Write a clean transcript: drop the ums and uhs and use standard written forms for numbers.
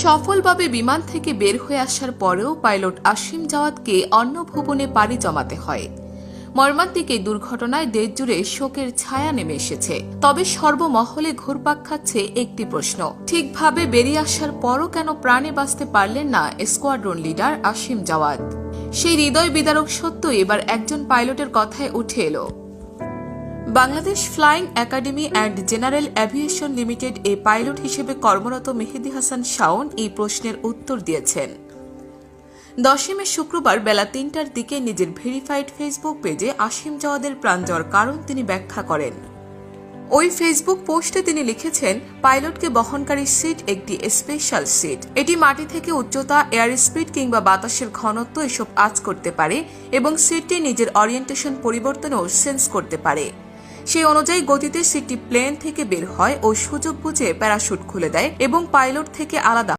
সফলভাবে বিমান থেকে বের হয়ে আসার পরেও পাইলট আসিম জাওয়াদকে অন্য ভুবনে পাড়ি জমাতে হয়। মর্মান্তিক এই দুর্ঘটনায় দেশজুড়ে শোকের ছায়া নেমে এসেছে। তবে সর্বমহলে ঘুরপাক খাচ্ছে একটি প্রশ্ন, ঠিকভাবে বেরিয়ে আসার পরও কেন প্রাণে বাঁচতে পারলেন না স্কোয়াড্রন লিডার আসিম জাওয়াদ? সেই হৃদয় বিদারক সত্য এবার একজন পাইলটের কথায় উঠে এলো। Bangladesh flying academy and general aviation limited a pilot হিসেবে কর্মরত মেহেদী হাসান শাওন এই প্রশ্নের উত্তর দিয়েছেন। 10 মে শুক্রবার বেলা 3টার দিকে নিজের ভেরিফাইড ফেসবুক পেজে আসিম জাওয়াদের প্রাণ যাওয়ার কারণ তিনি ব্যাখ্যা করেন। ওই ফেসবুক পোস্টে তিনি লিখেছেন, পাইলটকে বহনকারী সিট একটি স্পেশাল সিট। এটি মাটি থেকে উচ্চতা, এয়ার স্পিড কিংবা বাতাসের ঘনত্ব এসব আঁচ করতে পারে এবং সিটটি নিজের অরিয়েন্টেশন পরিবর্তনও সেন্স করতে পারে। সেই অনুযায়ী গতিতে সিটটি প্লেন থেকে বের হয় ও সুযোগ বুঝে প্যারাশুট খুলে দেয় এবং পাইলট থেকে আলাদা